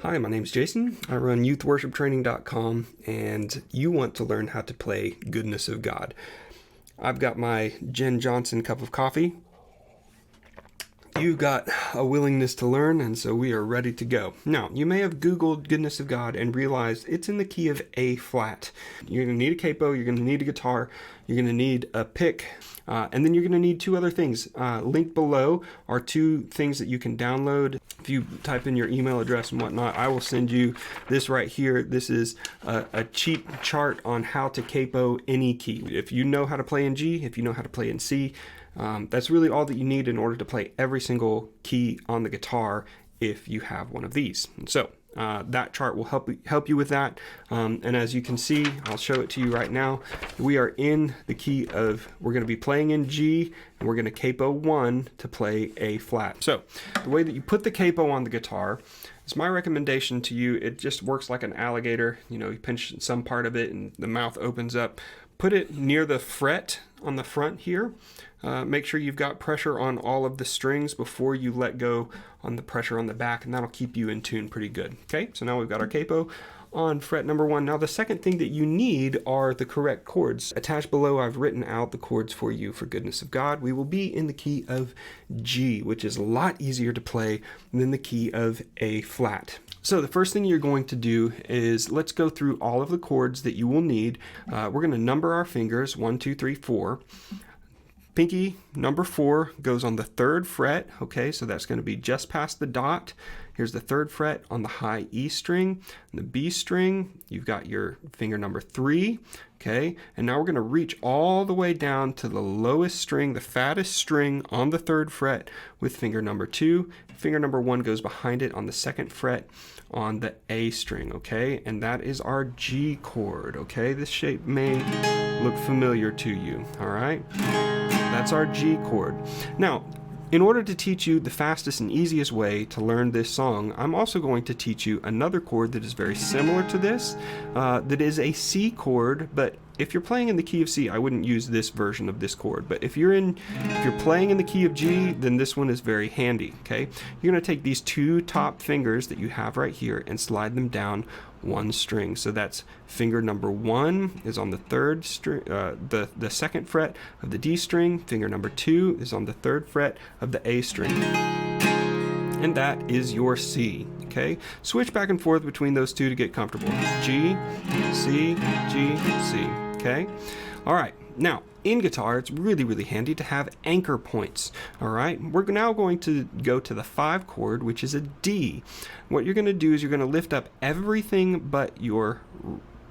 Hi, my name's Jason. I run youthworshiptraining.com, and you want to learn how to play Goodness of God. I've got my Jen Johnson cup of coffee. You've got a willingness to learn, and so we are ready to go. Now, you may have Googled Goodness of God and realized it's in the key of A flat. You're going to need a capo, you're going to need a guitar, you're going to need a pick, and then you're going to need two other things. Linked below are two things that you can download. If you type in your email address and whatnot, I will send you this right here. This is a cheap chart on how to capo any key. If you know how to play in G, if you know how to play in C, that's really all that you need in order to play every single key on the guitar if you have one of these. And so that chart will help you with that. And as you can see, I'll show it to you right now. We are in the key of, we're going to be playing in G, and we're going to capo 1 to play A flat. So the way that you put the capo on the guitar is my recommendation to you. It just works like an alligator. You know, you pinch some part of it and the mouth opens up. Put it near the fret on the front here. Make sure you've got pressure on all of the strings before you let go on the pressure on the back, and that'll keep you in tune pretty good. Okay, so now we've got our capo on fret number 1. Now the second thing that you need are the correct chords. Attached below, I've written out the chords for you for Goodness of God. We will be in the key of G, which is a lot easier to play than the key of A flat. So the first thing you're going to do is, let's go through all of the chords that you will need. We're going to number our fingers, 1, 2, 3, 4. Pinky number 4 goes on the 3rd fret, okay, so that's going to be just past the dot. Here's the 3rd fret on the high E string. And the B string, you've got your finger number 3, okay, and now we're going to reach all the way down to the lowest string, the fattest string on the 3rd fret with finger number 2. Finger number 1 goes behind it on the 2nd fret on the A string, okay, and that is our G chord, okay. This shape may look familiar to you, all right. That's our G chord. Now, in order to teach you the fastest and easiest way to learn this song, I'm also going to teach you another chord that is very similar to this, that is a C chord, but if you're playing in the key of C, I wouldn't use this version of this chord. But if you're playing in the key of G, then this one is very handy, okay? You're gonna take these two top fingers that you have right here and slide them down one string. So that's finger number 1 is on the 3rd string, the 2nd fret of the D string. Finger number 2 is on the 3rd fret of the A string. And that is your C, okay? Switch back and forth between those two to get comfortable. G, C, G, C, okay? All right, now, in guitar, it's really, really handy to have anchor points, all right? We're now going to go to the 5 chord, which is a D. What you're gonna do is you're gonna lift up everything but your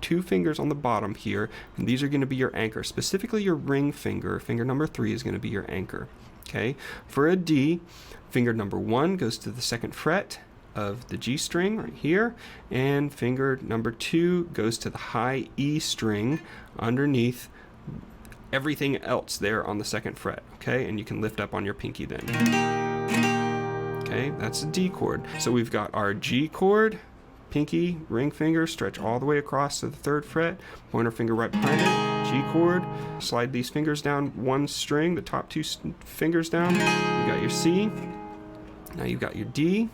2 fingers on the bottom here, and these are gonna be your anchor. Specifically your ring finger, finger number 3 is gonna be your anchor, okay? For a D, finger number 1 goes to the 2nd fret of the G string right here, and finger number 2 goes to the high E string underneath everything else there on the 2nd fret, okay? And you can lift up on your pinky then. Okay, that's a D chord. So we've got our G chord, pinky, ring finger, stretch all the way across to the 3rd fret, pointer finger right behind it, G chord, slide these fingers down one string, the top 2 fingers down, you got your C, now you've got your D,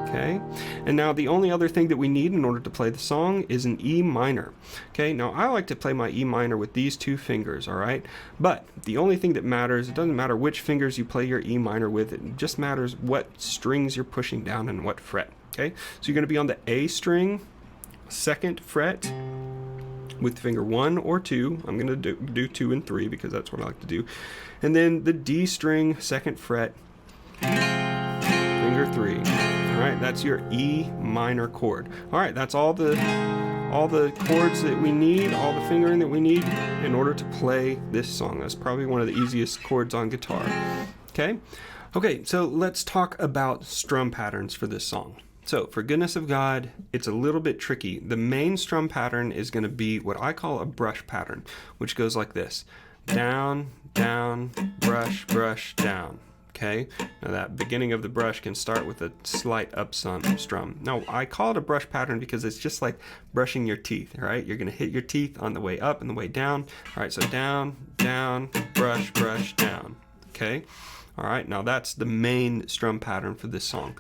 okay, and now the only other thing that we need in order to play the song is an E minor. Okay, now I like to play my E minor with these 2 fingers, all right, but the only thing that matters, it doesn't matter which fingers you play your E minor with, it just matters what strings you're pushing down and what fret. Okay, so you're going to be on the A string, 2nd fret with finger 1 or 2. I'm going to do 2 and 3 because that's what I like to do, and then the D string, 2nd fret, finger 3. All right, that's your E minor chord. All right, that's all the chords that we need, all the fingering that we need in order to play this song. That's probably one of the easiest chords on guitar. Okay, so let's talk about strum patterns for this song. So for Goodness of God, it's a little bit tricky. The main strum pattern is going to be what I call a brush pattern, which goes like this: down, down, brush, brush, down. Okay, now that beginning of the brush can start with a slight up strum. Now I call it a brush pattern because it's just like brushing your teeth, right? You're gonna hit your teeth on the way up and the way down. All right, so down, down, brush, brush, down. Okay, all right, now that's the main strum pattern for this song.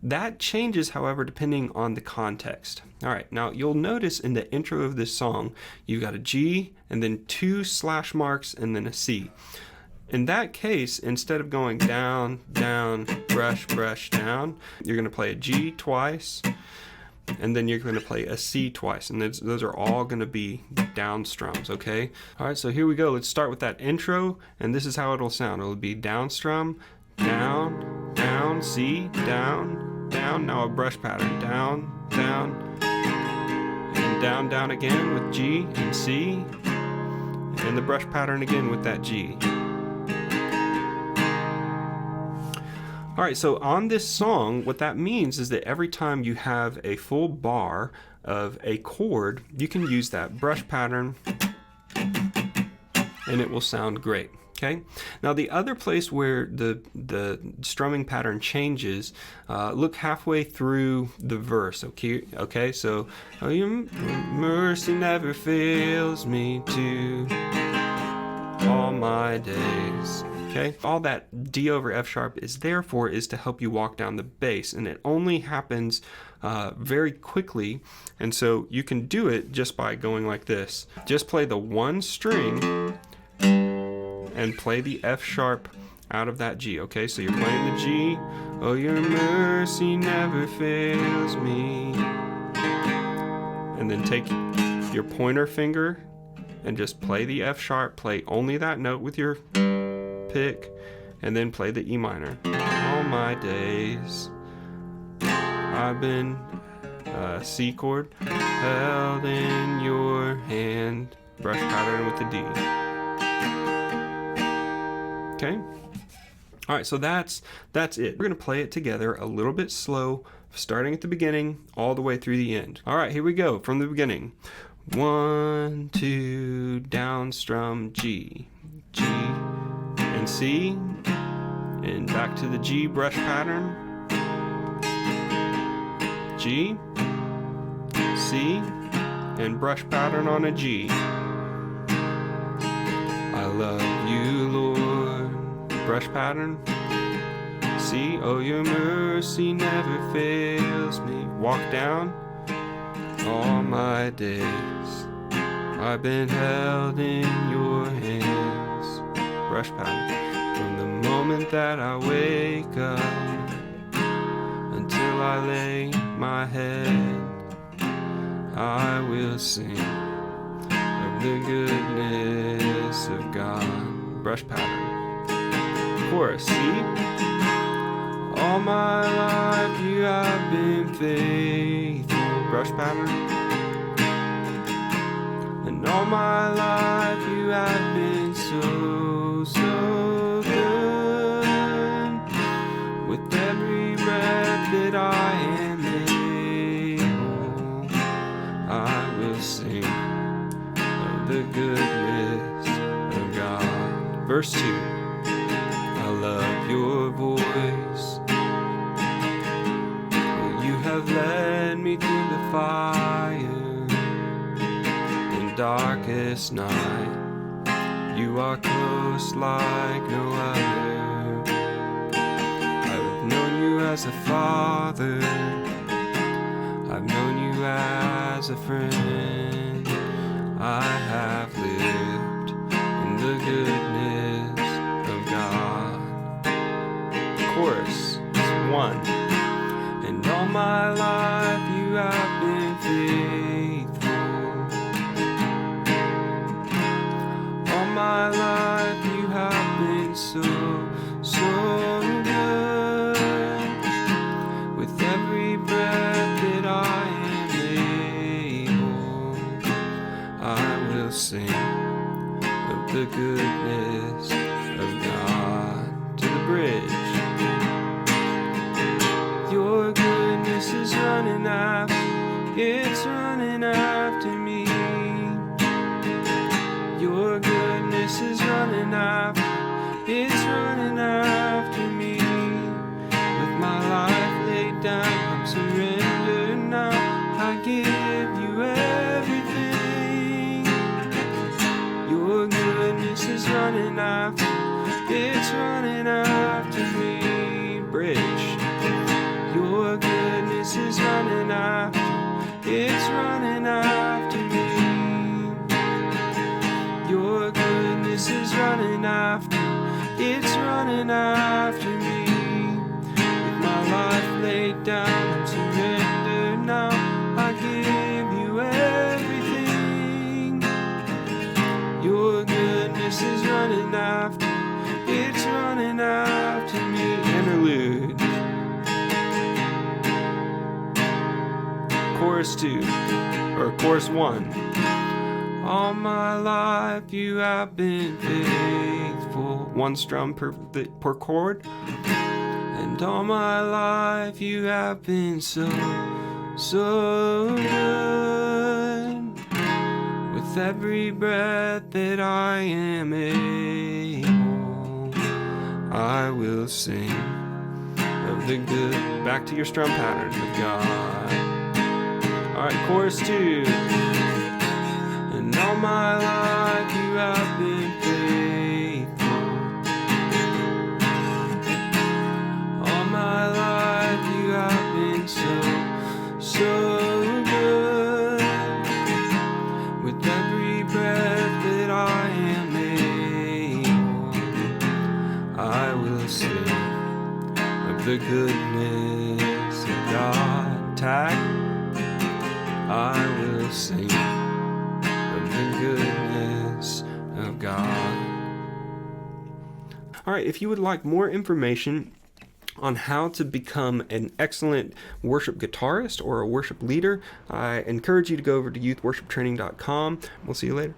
That changes, however, depending on the context. All right, now you'll notice in the intro of this song, you've got a G and then 2 slash marks and then a C. In that case, instead of going down, down, brush, brush, down, you're going to play a G twice, and then you're going to play a C twice, and those are all going to be down strums, okay? All right, so here we go. Let's start with that intro, and this is how it'll sound. It'll be down strum, down, down, C, down, down. Now a brush pattern, down, down, and down, down again with G and C, and the brush pattern again with that G. All right, so on this song, what that means is that every time you have a full bar of a chord, you can use that brush pattern and it will sound great, okay? Now the other place where the strumming pattern changes, look halfway through the verse, okay? So, oh, your mercy never fails me to all my days. Okay, all that D over F sharp is there for is to help you walk down the bass, and it only happens very quickly, and so you can do it just by going like this. Just play the one string and play the F sharp out of that G, okay? So you're playing the G, oh, your mercy never fails me, and then take your pointer finger and just play the F sharp, play only that note with your pick, and then play the E minor. All my days I've been C chord held in your hand, brush pattern with the D. Okay, all right, so that's it. We're gonna play it together a little bit slow, starting at the beginning all the way through the end. All right, here we go from the beginning. 1, 2, down strum, G, G, and C, and back to the G brush pattern, G, C, and brush pattern on a G. I love you, Lord, brush pattern, C, oh, your mercy never fails me, walk down, all my days I've been held in your hands, brush pattern, from the moment that I wake up until I lay my head, I will sing of the goodness of God, brush pattern, chorus, see, all my life you have been faithful, brush pattern, and all my life you have been so, so good. With every breath that I am able, I will sing of the goodness of God. Verse 2, I love your voice. You have led me through the fire in darkest night. You are close like no other. I've known you as a father, I've known you as a friend. I have lived in the goodness of God. Chorus 1. And all my life you have been faithful. All my life you have been so, so good. With every breath that I am able, I will sing of the goodness of God. To the bridge. Your goodness is running after, it's running after me. Your goodness is running after, it's running after me. With my life laid down, I'm surrendered now. I give you everything. Your goodness is running after, it's running after me. Bridge. Your goodness is running after, it's running after me. Your goodness is running after, it's running after me. With my life laid down, I'm surrendered now. I give you everything. Your goodness is running after, it's running after me. Interlude. Chorus 2, or chorus 1. All my life you have been faithful. One strum per chord. And all my life you have been so good. With every breath that I am able, I will sing of the good. Back to your strum pattern of God. Alright, chorus 2. And all my life you have been faithful. All my life you have been so good. With every breath that I am able, I will sing of the goodness of God. Tag. I will sing of the goodness of God. Alright, if you would like more information on how to become an excellent worship guitarist or a worship leader, I encourage you to go over to youthworshiptraining.com. We'll see you later.